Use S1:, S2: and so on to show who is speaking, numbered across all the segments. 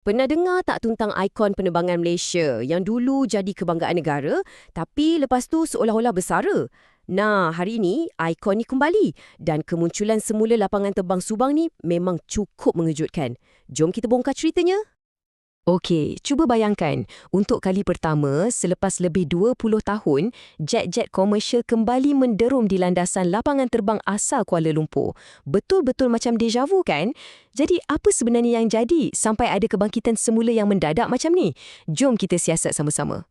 S1: Pernah dengar tak tentang ikon penerbangan Malaysia yang dulu jadi kebanggaan negara tapi lepas tu seolah-olah bersara? Nah, hari ini ikon ni kembali dan kemunculan semula lapangan terbang Subang ni memang cukup mengejutkan. Jom kita bongkar ceritanya. Okey, cuba bayangkan, untuk kali pertama selepas lebih 20 tahun, jet-jet komersial kembali menderum di landasan lapangan terbang asal Kuala Lumpur. Betul-betul macam deja vu kan? Jadi apa sebenarnya yang jadi sampai ada kebangkitan semula yang mendadak macam ni? Jom kita siasat sama-sama.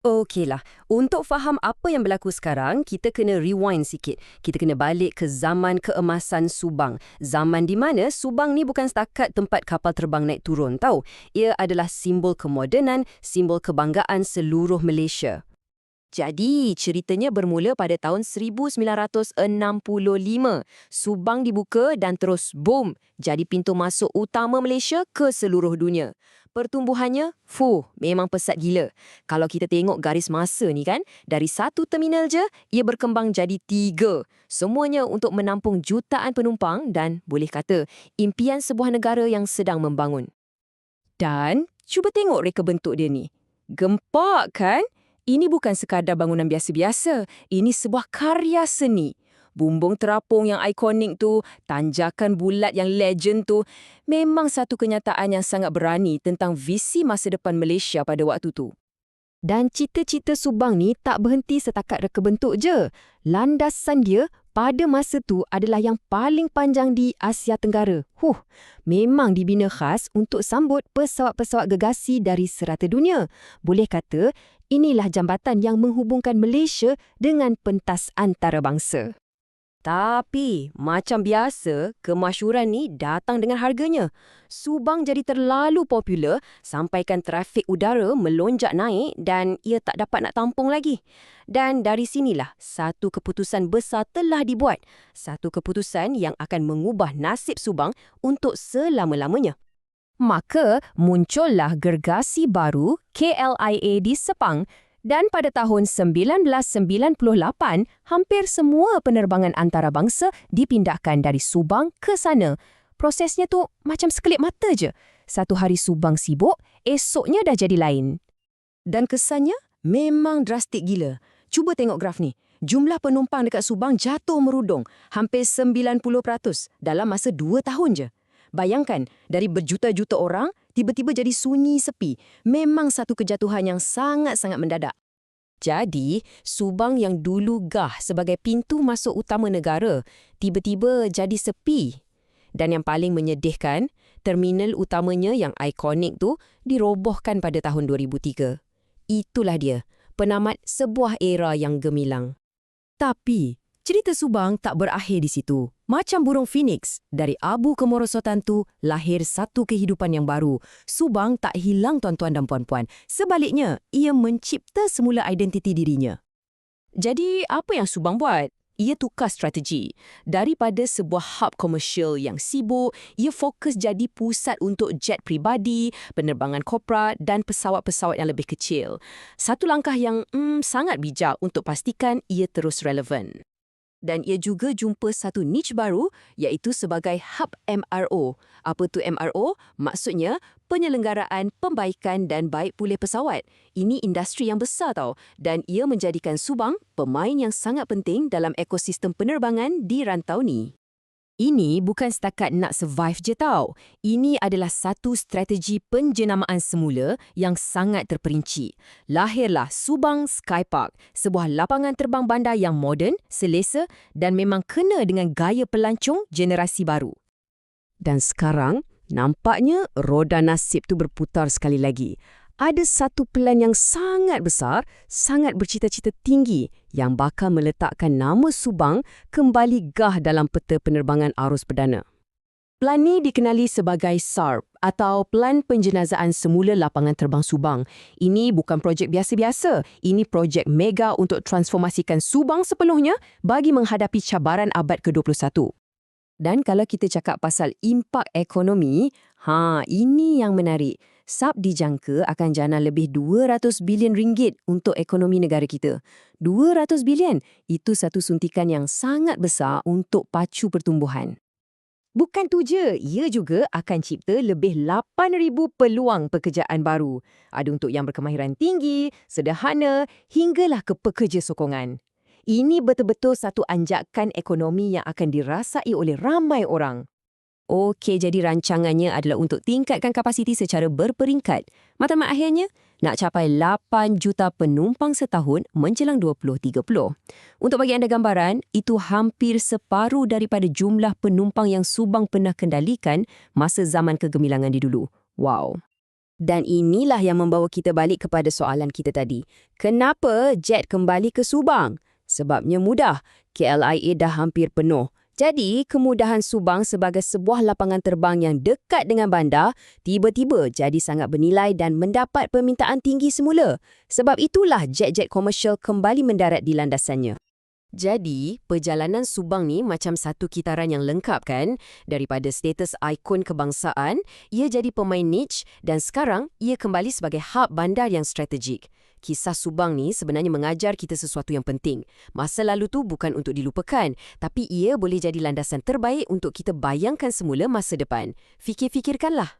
S1: Okeylah, untuk faham apa yang berlaku sekarang, kita kena rewind sikit. Kita kena balik ke zaman keemasan Subang. Zaman di mana Subang ni bukan setakat tempat kapal terbang naik turun, tahu. Ia adalah simbol kemodenan, simbol kebanggaan seluruh Malaysia. Jadi, ceritanya bermula pada tahun 1965. Subang dibuka dan terus boom, jadi pintu masuk utama Malaysia ke seluruh dunia. Pertumbuhannya, memang pesat gila. Kalau kita tengok garis masa ni kan, dari satu terminal je, ia berkembang jadi 3. Semuanya untuk menampung jutaan penumpang dan, boleh kata, impian sebuah negara yang sedang membangun. Dan, cuba tengok reka bentuk dia ni. Gempak kan? Ini bukan sekadar bangunan biasa-biasa. Ini sebuah karya seni. Bumbung terapung yang ikonik tu, tanjakan bulat yang legend tu, memang satu kenyataan yang sangat berani tentang visi masa depan Malaysia pada waktu tu. Dan cita-cita Subang ni tak berhenti setakat reka bentuk je. Landasan dia pada masa tu adalah yang paling panjang di Asia Tenggara. Memang dibina khas untuk sambut pesawat-pesawat gegasi dari serata dunia. Boleh kata, inilah jambatan yang menghubungkan Malaysia dengan pentas antarabangsa. Tapi, macam biasa, kemasyhuran ni datang dengan harganya. Subang jadi terlalu popular sampaikan trafik udara melonjak naik dan ia tak dapat nak tampung lagi. Dan dari sinilah satu keputusan besar telah dibuat. Satu keputusan yang akan mengubah nasib Subang untuk selama-lamanya. Maka muncullah gergasi baru KLIA di Sepang. Dan pada tahun 1998, hampir semua penerbangan antarabangsa dipindahkan dari Subang ke sana. Prosesnya tu macam sekelip mata je. Satu hari Subang sibuk, esoknya dah jadi lain. Dan kesannya memang drastik gila. Cuba tengok graf ni. Jumlah penumpang dekat Subang jatuh merudung, hampir 90% dalam masa 2 tahun je. Bayangkan, dari berjuta-juta orang, tiba-tiba jadi sunyi sepi. Memang satu kejatuhan yang sangat-sangat mendadak. Jadi, Subang yang dulu gah sebagai pintu masuk utama negara, tiba-tiba jadi sepi. Dan yang paling menyedihkan, terminal utamanya yang ikonik tu dirobohkan pada tahun 2003. Itulah dia, penamat sebuah era yang gemilang. Tapi, cerita Subang tak berakhir di situ. Macam burung Phoenix, dari abu kemerosotan tu lahir satu kehidupan yang baru. Subang tak hilang tuan-tuan dan puan-puan. Sebaliknya, ia mencipta semula identiti dirinya. Jadi, apa yang Subang buat? Ia tukar strategi. Daripada sebuah hub komersial yang sibuk, ia fokus jadi pusat untuk jet pribadi, penerbangan korporat dan pesawat-pesawat yang lebih kecil. Satu langkah yang sangat bijak untuk pastikan ia terus relevan. Dan ia juga jumpa satu niche baru iaitu sebagai hub MRO. Apa tu MRO? Maksudnya penyelenggaraan, pembaikan dan baik pulih pesawat. Ini industri yang besar tau dan ia menjadikan Subang pemain yang sangat penting dalam ekosistem penerbangan di rantau ni. Ini bukan setakat nak survive je tau. Ini adalah satu strategi penjenamaan semula yang sangat terperinci. Lahirlah Subang Skypark, sebuah lapangan terbang bandar yang moden, selesa dan memang kena dengan gaya pelancong generasi baru. Dan sekarang, nampaknya roda nasib tu berputar sekali lagi. Ada satu plan yang sangat besar, sangat bercita-cita tinggi yang bakal meletakkan nama Subang kembali gah dalam peta penerbangan arus perdana. Plan ni dikenali sebagai SARP atau Plan Penjenazaan Semula Lapangan Terbang Subang. Ini bukan projek biasa-biasa. Ini projek mega untuk transformasikan Subang sepenuhnya bagi menghadapi cabaran abad ke-21. Dan kalau kita cakap pasal impak ekonomi, ini yang menarik. SARP dijangka akan jana lebih 200 bilion ringgit untuk ekonomi negara kita. 200 bilion, itu satu suntikan yang sangat besar untuk pacu pertumbuhan. Bukan tu je, ia juga akan cipta lebih 8,000 peluang pekerjaan baru. Ada untuk yang berkemahiran tinggi, sederhana, hinggalah ke pekerja sokongan. Ini betul-betul satu anjakan ekonomi yang akan dirasai oleh ramai orang. Okey, jadi rancangannya adalah untuk tingkatkan kapasiti secara berperingkat. Matlamat akhirnya, nak capai 8 juta penumpang setahun menjelang 2030. Untuk bagi anda gambaran, itu hampir separuh daripada jumlah penumpang yang Subang pernah kendalikan masa zaman kegemilangan di dulu. Wow. Dan inilah yang membawa kita balik kepada soalan kita tadi. Kenapa jet kembali ke Subang? Sebabnya mudah, KLIA dah hampir penuh. Jadi, kemudahan Subang sebagai sebuah lapangan terbang yang dekat dengan bandar tiba-tiba jadi sangat bernilai dan mendapat permintaan tinggi semula. Sebab itulah jet-jet komersial kembali mendarat di landasannya. Jadi, perjalanan Subang ni macam satu kitaran yang lengkap kan? Daripada status ikon kebangsaan, ia jadi pemain niche dan sekarang ia kembali sebagai hub bandar yang strategik. Kisah Subang ni sebenarnya mengajar kita sesuatu yang penting. Masa lalu tu bukan untuk dilupakan, tapi ia boleh jadi landasan terbaik untuk kita bayangkan semula masa depan. Fikir-fikirkanlah.